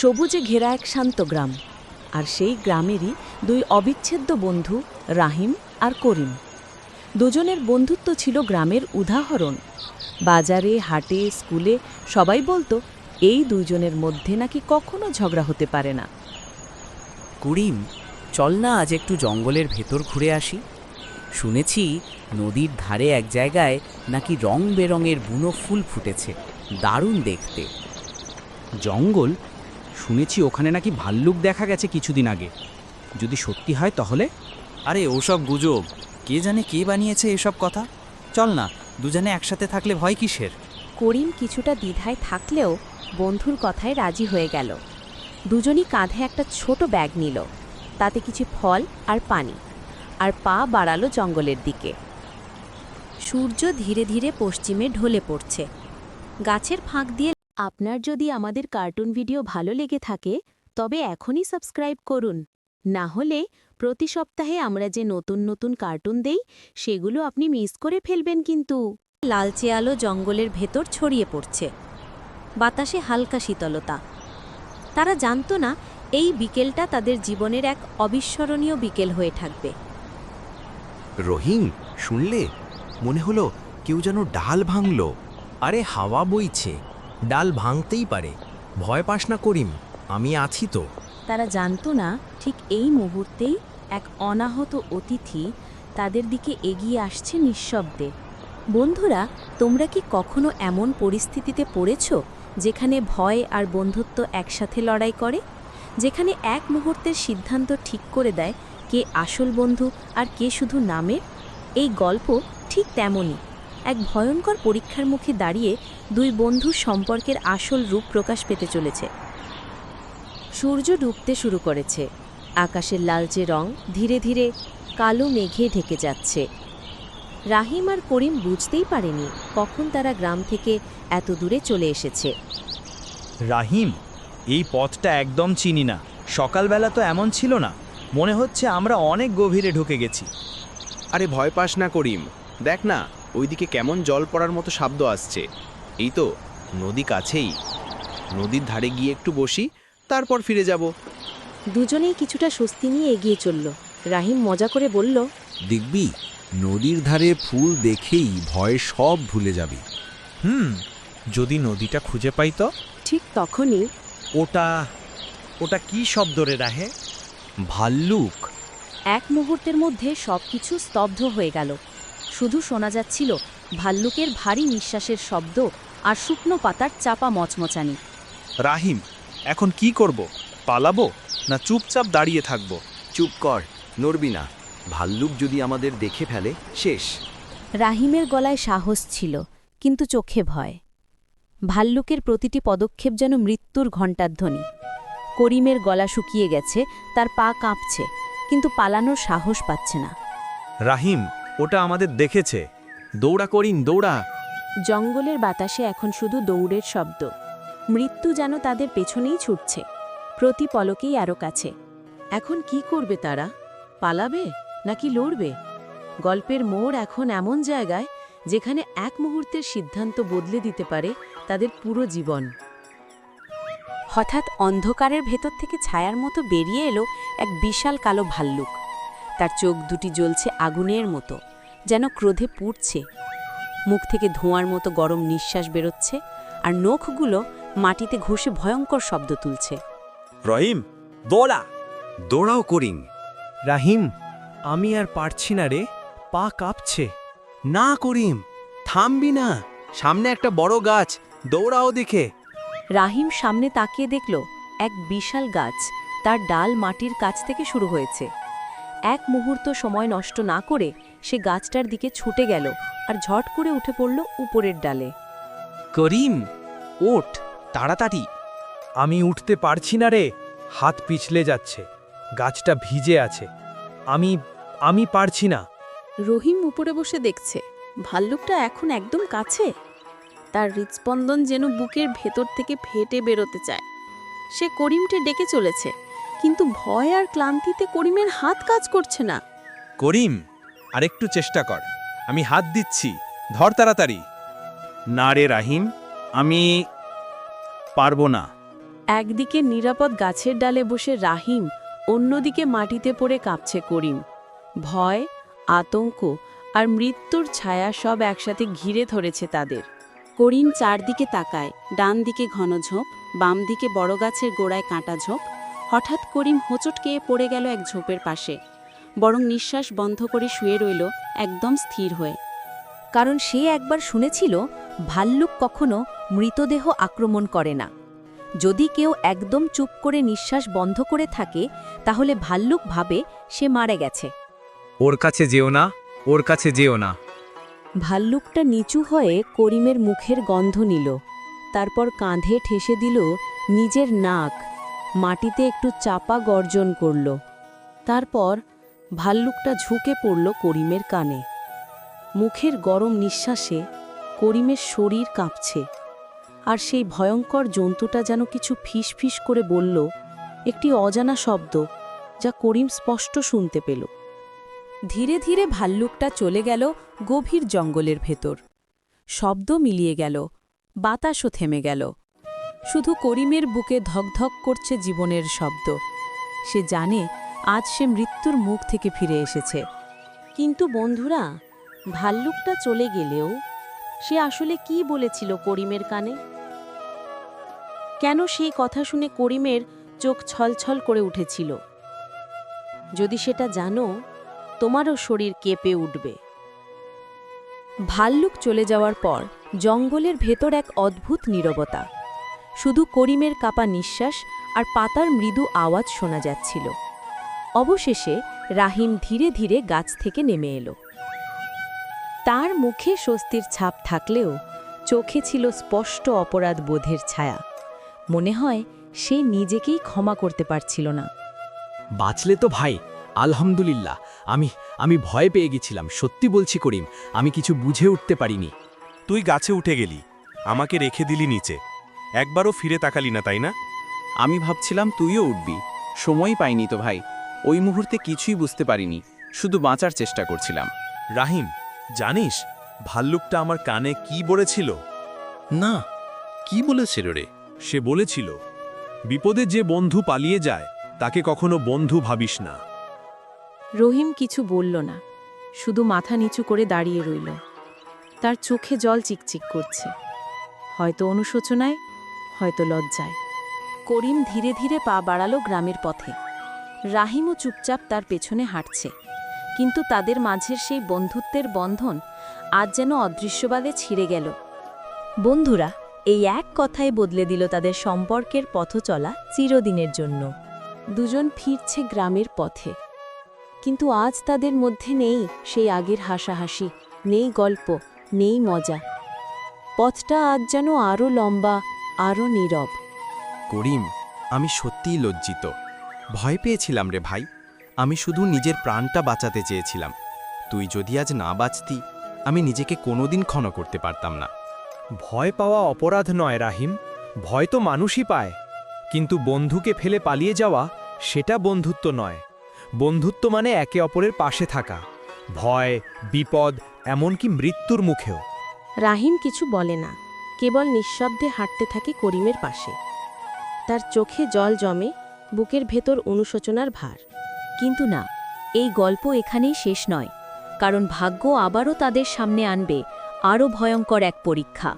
সবুজে ঘেরা এক শান্ত গ্রাম, আর সেই গ্রামেরই দুই অবিচ্ছেদ্য বন্ধু রাহিম আর করিম। দুজনের বন্ধুত্ব ছিল গ্রামের উদাহরণ। বাজারে, হাটে, স্কুলে সবাই বলতো এই দুইজনের মধ্যে নাকি কখনো ঝগড়া হতে পারে না। করিম, চল না আজ একটু জঙ্গলের ভেতর ঘুরে আসি। শুনেছি নদীর ধারে এক জায়গায় নাকি রং বেরঙের বুনো ফুল ফুটেছে, দারুণ দেখতে। জঙ্গল? শুনেছি ওখানে নাকি ভাল্লুক দেখা গেছে কিছুদিন আগে। যদি সত্যি হয় তাহলে? আরে ওসব গুজব, কে জানে কে বানিয়েছে এসব কথা। চল না, দুজনে একসাথে থাকলে ভয় কিসের? করিম কিছুটা দ্বিধায় থাকলেও বন্ধুর কথায় রাজি হয়ে গেল। দুজনই কাঁধে একটা ছোট ব্যাগ নিল, তাতে কিছু ফল আর পানি, আর পা বাড়ালো জঙ্গলের দিকে। সূর্য ধীরে ধীরে পশ্চিমে ঢলে পড়ছে। গাছের ফাঁক দিয়ে। আপনার যদি আমাদের কার্টুন ভিডিও ভালো লেগে থাকে তবে এখনই সাবস্ক্রাইব করুন, না হলে প্রতি সপ্তাহে আমরা যে নতুন নতুন কার্টুন দেই সেগুলো আপনি মিস করে ফেলবেন। কিন্তু লালচে আলো জঙ্গলের ভেতর ছড়িয়ে পড়ছে, বাতাসে হালকা শীতলতা। তারা জানতো না এই বিকেলটা তাদের জীবনের এক অবিস্মরণীয় বিকেল হয়ে থাকবে। রহিম, শুনলে? মনে হলো কেউ যেন ডাল ভাঙল। আরে হাওয়া বইছে, ডাল ভাঙতেই পারে। ভয় পাস না করিম, আমি আছি তো। তারা জানতো না ঠিক এই মুহূর্তেই এক অনাহত অতিথি তাদের দিকে এগিয়ে আসছে নিঃশব্দে। বন্ধুরা, তোমরা কি কখনো এমন পরিস্থিতিতে পড়েছ যেখানে ভয় আর বন্ধুত্ব একসাথে লড়াই করে, যেখানে এক মুহূর্তের সিদ্ধান্ত ঠিক করে দেয় কে আসল বন্ধু আর কে শুধু নামের? এই গল্প ঠিক তেমনই। এক ভয়ঙ্কর পরীক্ষার মুখে দাঁড়িয়ে দুই বন্ধুর সম্পর্কের আসল রূপ প্রকাশ পেতে চলেছে। সূর্য ডুবতে শুরু করেছে, আকাশের লালচে রং ধীরে ধীরে কালো মেঘে ঢেকে যাচ্ছে। রাহিম আর করিম বুঝতেই পারেনি কখন তারা গ্রাম থেকে এত দূরে চলে এসেছে। রাহিম, এই পথটা একদম চিনি না। সকালবেলা তো এমন ছিল না, মনে হচ্ছে আমরা অনেক গভীরে ঢুকে গেছি। আরে ভয় পাস না করিম, দেখ না ওইদিকে কেমন জল পড়ার মতো শব্দ আসছে। এই তো নদী কাছেই। নদীর ধারে গিয়ে একটু বসি, তারপর ফিরে যাব। দুজনেই কিছুটা স্বস্তি নিয়ে এগিয়ে চলল। রাহিম মজা করে বলল, দেখবি নদীর ধারে ফুল দেখেই ভয় সব ভুলে যাবি। যদি নদীটা খুঁজে পাই তো? ঠিক তখনই ওটা কি শব্দ রে রাহে? ভাল্লুক। এক মুহূর্তের মধ্যে সবকিছু স্তব্ধ হয়ে গেল। শুধু শোনা যাচ্ছিল ভাল্লুকের ভারী নিঃশ্বাসের শব্দ আর শুকনো পাতার চাপা মচমচানি। রাহিম, এখন কি করব? পালাবো না চুপচাপ দাঁড়িয়ে থাকব? চুপ কর, নড়বি না। ভাল্লুক যদি আমাদের দেখে ফেলে শেষ। রাহিমের গলায় সাহস ছিল, কিন্তু চোখে ভয়। ভাল্লুকের প্রতিটি পদক্ষেপ যেন মৃত্যুর ঘণ্টাধ্বনি। করিমের গলা শুকিয়ে গেছে, তার পা কাঁপছে, কিন্তু পালানোর সাহস পাচ্ছে না। রাহিম, ওটা আমাদের দেখেছে। দৌড়া করিম, দৌড়া। জঙ্গলের বাতাসে এখন শুধু দৌড়ের শব্দ। মৃত্যু যেন তাদের পেছনেই ছুটছে, প্রতি পলকেই আরও কাছে। এখন কি করবে তারা? পালাবে নাকি লড়বে? গল্পের মোড় এখন এমন জায়গায় যেখানে এক মুহূর্তের সিদ্ধান্ত বদলে দিতে পারে তাদের পুরো জীবন। হঠাৎ অন্ধকারের ভেতর থেকে ছায়ার মতো বেরিয়ে এলো এক বিশাল কালো ভাল্লুক। তার চোখ দুটি জ্বলছে আগুনের মতো, যেন ক্রোধে পুড়ছে। মুখ থেকে ধোঁয়ার মতো গরম নিঃশ্বাস বেরোচ্ছে, আর নখগুলো মাটিতে ঘষে ভয়ঙ্কর শব্দ তুলছে। রহিম, দৌড়া। দৌড়াও করিম। রাহিম, আমি আর পারছি না রে, পা কাঁপছে। না করিম, থামবি না। সামনে একটা বড় গাছ, দৌড়াও দেখে। রাহিম সামনে তাকিয়ে দেখল এক বিশাল গাছ, তার ডাল মাটির কাছ থেকে শুরু হয়েছে। এক মুহূর্ত সময় নষ্ট না করে সে গাছটার দিকে ছুটে গেল আর ঝট করে উঠে পড়ল উপরের ডালে। করিম, ওঠ তাড়াতাড়ি। আমি উঠতে পারছি না রে, হাত পিছলে যাচ্ছে, গাছটা ভিজে আছে। আমি পারছি না। রহিম উপরে বসে দেখছে ভাল্লুকটা এখন একদম কাছে। তার হৃৎস্পন্দন যেন বুকের ভেতর থেকে ফেটে বেরোতে চায়। সে করিমকে ডেকে চলেছে, কিন্তু ভয় আর ক্লান্তিতে করিমের হাত কাজ করছে না। করিম, আরেকটু চেষ্টা কর, আমি হাত দিচ্ছি, ধর তাড়াতাড়ি। না রে রাহিম, আমি পারবো না। একদিকে নিরাপদ গাছের ডালে বসে রাহিম, অন্যদিকে মাটিতে পড়ে কাঁপছে করিম। ভয়, আতঙ্ক আর মৃত্যুর ছায়া সব একসাথে ঘিরে ধরেছে তাদের। করিম চারদিকে তাকায়, ডান দিকে ঘন ঝোপ, বাম দিকে বড় গাছের গোড়ায় কাঁটা ঝোপ। হঠাৎ করিম হোঁচট খেয়ে পড়ে গেল এক ঝোপের পাশে, বরং নিঃশ্বাস বন্ধ করে শুয়ে রইল একদম স্থির হয়ে। কারণ সে একবার শুনেছিল ভাল্লুক কখনো মৃতদেহ আক্রমণ করে না। যদি কেউ একদম চুপ করে নিঃশ্বাস বন্ধ করে থাকে তাহলে ভাল্লুক ভাবে সে মারা গেছে। ওর কাছে যেও না, ওর কাছে যেও না। ভাল্লুকটা নিচু হয়ে করিমের মুখের গন্ধ নিল, তারপর কাঁধে ঠেসে দিল নিজের নাক, মাটিতে একটু চাপা গর্জন করল। তারপর ভাল্লুকটা ঝুঁকে পড়ল করিমের কানে। মুখের গরম নিঃশ্বাসে করিমের শরীর কাঁপছে, আর সেই ভয়ঙ্কর জন্তুটা যেন কিছু ফিসফিস করে বলল, একটি অজানা শব্দ যা করিম স্পষ্ট শুনতে পেল। ধীরে ধীরে ভাল্লুকটা চলে গেল গভীর জঙ্গলের ভেতর। শব্দ মিলিয়ে গেল, বাতাসও থেমে গেল। শুধু করিমের বুকে ধকধক করছে জীবনের শব্দ। সে জানে আজ সে মৃত্যুর মুখ থেকে ফিরে এসেছে। কিন্তু বন্ধুরা, ভাল্লুকটা চলে গেলেও সে আসলে কি বলেছিল করিমের কানে? কেন সেই কথা শুনে করিমের চোখ ছলছল করে উঠেছিল? যদি সেটা জানো, তোমারও শরীর কেঁপে উঠবে। ভাল্লুক চলে যাওয়ার পর জঙ্গলের ভেতর এক অদ্ভুত নীরবতা। শুধু করিমের কাপা নিঃশ্বাস আর পাতার মৃদু আওয়াজ শোনা যাচ্ছিল। অবশেষে রাহিম ধীরে ধীরে গাছ থেকে নেমে এলো। তার মুখে স্বস্তির ছাপ থাকলেও চোখে ছিল স্পষ্ট অপরাধ বোধের ছায়া। মনে হয় সে নিজেকেই ক্ষমা করতে পারছিল না। বাঁচলে তো ভাই, আলহামদুলিল্লাহ। আমি ভয় পেয়ে গেছিলাম, সত্যি বলছি করিম, আমি কিছু বুঝে উঠতে পারিনি। তুই গাছে উঠে গেলি, আমাকে রেখে দিলি নিচে, একবারও ফিরে তাকালি না, তাই না? আমি ভাবছিলাম তুইও উঠবি, সময় পাইনি তো ভাই। ওই মুহূর্তে কিছুই বুঝতে পারিনি, শুধু বাঁচার চেষ্টা করছিলাম। রাহিম, জানিস ভাল্লুকটা আমার কানে কি বলেছিল? না, কি বলেছিল রে? সে বলেছিল, বিপদে যে বন্ধু পালিয়ে যায় তাকে কখনো বন্ধু ভাবিস না। রহিম কিছু বলল না, শুধু মাথা নিচু করে দাঁড়িয়ে রইল। তার চোখে জল চিকচিক করছে, হয়তো অনুশোচনায়, হয়তো লজ্জায়। করিম ধীরে ধীরে পা বাড়ালো গ্রামের পথে। রাহিমও চুপচাপ তার পেছনে হাঁটছে, কিন্তু তাদের মাঝের সেই বন্ধুত্বের বন্ধন আজ যেন অদৃশ্যবাদে ছিঁড়ে গেল। বন্ধুরা, এই এক কথাই বদলে দিল তাদের সম্পর্কের পথ চলা চিরদিনের জন্য। দুজন ফিরছে গ্রামের পথে, কিন্তু আজ তাদের মধ্যে নেই সেই আগের হাসাহাসি, নেই গল্প, নেই মজা। পথটা আজ যেন আরও লম্বা, আরও নীরব। করিম, আমি সত্যিই লজ্জিত। ভয় পেয়েছিলাম রে ভাই। আমি শুধু নিজের প্রাণটা বাঁচাতে চেয়েছিলাম। তুই যদি আজ না বাঁচতি, আমি নিজেকে কোনোদিন ক্ষমা করতে পারতাম না। ভয় পাওয়া অপরাধ নয় রাহিম, ভয় তো মানুষই পায়। কিন্তু বন্ধুকে ফেলে পালিয়ে যাওয়া, সেটা বন্ধুত্ব নয়। বন্ধুত্ব মানে একে অপরের পাশে থাকা, ভয়, বিপদ, এমনকি মৃত্যুর মুখেও। রাহিম কিছু বলে না, কেবল নিঃশব্দে হাঁটতে থাকে করিমের পাশে। তার চোখে জল জমে, বুকের ভেতর অনুশোচনার ভার। কিন্তু না, এই গল্প এখানেই শেষ নয়, কারণ ভাগ্য আবারও তাদের সামনে আনবে আরও ভয়ঙ্কর এক পরীক্ষা।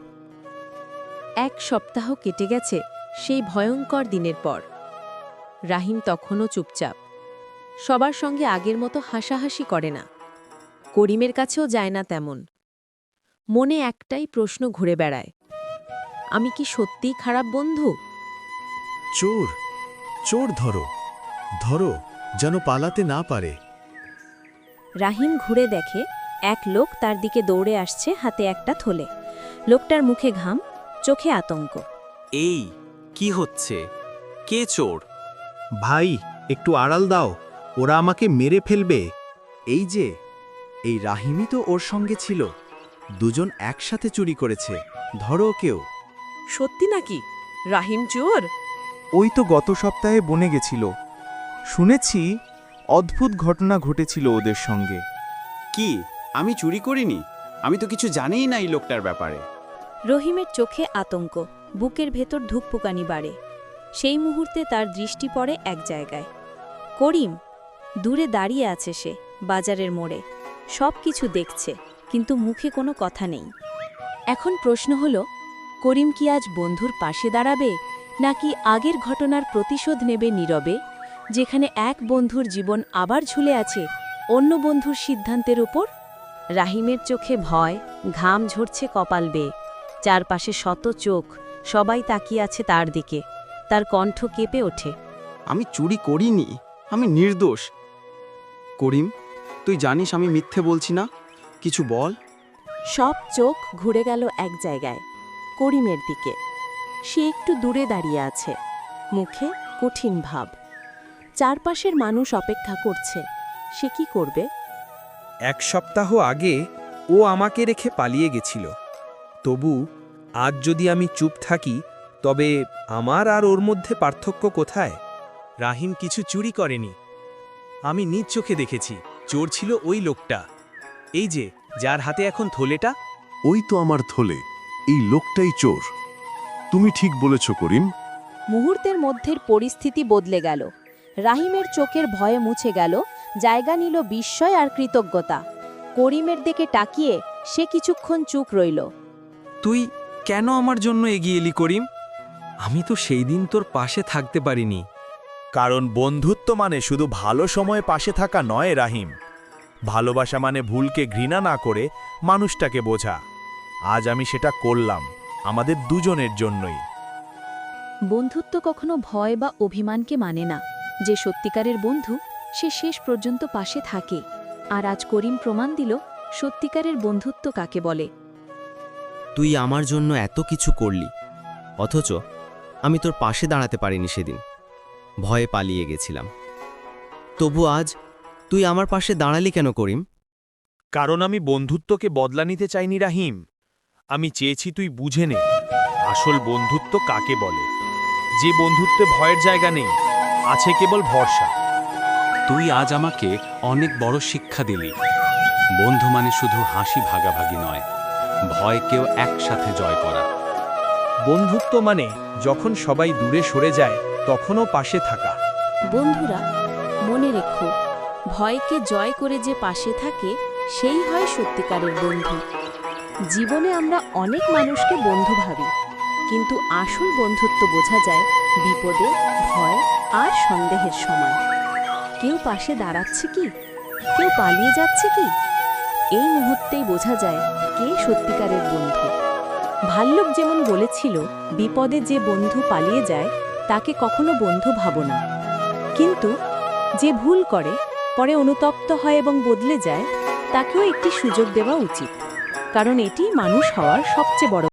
এক সপ্তাহ কেটে গেছে সেই ভয়ঙ্কর দিনের পর। রাহিম তখনও চুপচাপ, সবার সঙ্গে আগের মতো হাসাহাসি করে না, করিমের কাছেও যায় না তেমন। মনে একটাই প্রশ্ন ঘুরে বেড়ায়, আমি কি সত্যিই খারাপ বন্ধু? চোর, চোর ধরো, ধরো, যেন পালাতে না পারে। রাহিম ঘুরে দেখে এক লোক তার দিকে দৌড়ে আসছে, হাতে একটা থলে। লোকটার মুখে ঘাম, চোখে আতঙ্ক। এই কি হচ্ছে? কে চোর? ভাই, একটু আড়াল দাও, ওরা আমাকে মেরে ফেলবে। এই যে, এই রাহিমই তো ওর সঙ্গে ছিল। দুজন একসাথে চুরি করেছে, ধরো কেউ। সত্যি নাকি রাহিম চোর? ওই তো গত সপ্তাহে বনে গেছিল। শুনেছি অদ্ভুত ঘটনা ঘটেছিল ওদের সঙ্গে। কি, আমি চুরি করিনি? আমি তো কিছু জানিই না এই লোকটার ব্যাপারে। রহিমের চোখে আতঙ্ক, বুকের ভেতর ধুকপুকানি বাড়ে। সেই মুহূর্তে তার দৃষ্টি পড়ে এক জায়গায়। করিম দূরে দাঁড়িয়ে আছে, সে বাজারের মোড়ে সব কিছু দেখছে, কিন্তু মুখে কোনো কথা নেই। এখন প্রশ্ন হলো, করিম কি আজ বন্ধুর পাশে দাঁড়াবে, নাকি আগের ঘটনার প্রতিশোধ নেবে নীরবে, যেখানে এক বন্ধুর জীবন আবার ঝুলে আছে অন্য বন্ধুর সিদ্ধান্তের উপর? রাহিমের চোখে ভয়, ঘাম ঝরছে কপাল বেয়ে। চারপাশে শত চোখ, সবাই তাকিয়ে আছে তার দিকে। তার কণ্ঠ কেঁপে ওঠে। আমি চুরি করিনি, আমি নির্দোষ। করিম, তুই জানিস আমি মিথ্যে বলছি না, কিছু বল। সব চোখ ঘুরে গেল এক জায়গায়, করিমের দিকে। সে একটু দূরে দাঁড়িয়ে আছে, মুখে কঠিন ভাব। চারপাশের মানুষ অপেক্ষা করছে, সে কি করবে। 1 সপ্তাহ আগে ও আমাকে রেখে পালিয়ে গেছিল। তবু আজ যদি আমি চুপ থাকি, তবে আমার আর ওর মধ্যে পার্থক্য কোথায়? রাহিম কিছু চুরি করেনি। আমি নিজ চোখে দেখেছি, চোর ছিল ওই লোকটা। এই যে যার হাতে এখন থলেটা। ওই তো আমার থলে, এই লোকটাই চোর। তুমি ঠিক বলেছ করিম। মুহূর্তের মধ্যের পরিস্থিতি বদলে গেল। রাহিমের চোখের ভয়ে মুছে গেল, জায়গা নিল বিস্ময় আর কৃতজ্ঞতা। করিমের দিকে তাকিয়ে সে কিছুক্ষণ চুপ রইল। তুই কেন আমার জন্য এগিয়ে এলি করিম? আমি তো সেই দিন তোর পাশে থাকতে পারিনি। কারণ বন্ধুত্ব মানে শুধু ভালো সময়ে পাশে থাকা নয় রাহিম। ভালোবাসা মানে ভুলকে ঘৃণা না করে মানুষটাকে বোঝা। আজ আমি সেটা করলাম, আমাদের দুজনের জন্যই। বন্ধুত্ব কখনো ভয় বা অভিমানকে মানে না। যে সত্যিকারের বন্ধু, সে শেষ পর্যন্ত পাশে থাকে। আর আজ করিম প্রমাণ দিল সত্যিকারের বন্ধুত্ব কাকে বলে। তুই আমার জন্য এত কিছু করলি, অথচ আমি তোর পাশে দাঁড়াতে পারিনি সেদিন। ভয়ে পালিয়ে গেছিলাম। তবু আজ তুই আমার পাশে দাঁড়ালি কেন করিম? কারণ আমি বন্ধুত্বকে বদলা নিতে চাইনি রাহিম। আমি চেয়েছি তুই বুঝে নে আসল বন্ধুত্ব কাকে বলে। যে বন্ধুত্বে ভয়ের জায়গা নেই, আছে কেবল ভরসা। তুই আজ আমাকে অনেক বড় শিক্ষা দিলি। বন্ধু মানে শুধু হাসি ভাগাভাগি নয়, ভয়কেও একসাথে জয় করা। বন্ধুত্ব মানে যখন সবাই দূরে সরে যায়, তখনও পাশে থাকা। বন্ধুরা, মনে রেখো, ভয়কে জয় করে যে পাশে থাকে, সেই হয় সত্যিকারের বন্ধু। জীবনে আমরা অনেক মানুষকে বন্ধু ভাবি, কিন্তু আসল বন্ধুত্ব বোঝা যায় বিপদে, ভয় আর সন্দেহের সময়। কেউ পাশে দাঁড়াচ্ছে কি, কেউ পালিয়ে যাচ্ছে কি, এই মুহূর্তেই বোঝা যায় কে সত্যিকারের বন্ধু। ভাল্লুক যেমন বলেছিল, বিপদে যে বন্ধু পালিয়ে যায় তাকে কখনো বন্ধু ভাবো না। কিন্তু যে ভুল করে, পরে অনুতপ্ত হয় এবং বদলে যায়, তাকেও একটি সুযোগ দেওয়া উচিত। কারণ এটি মানুষ হওয়ার সবচেয়ে বড়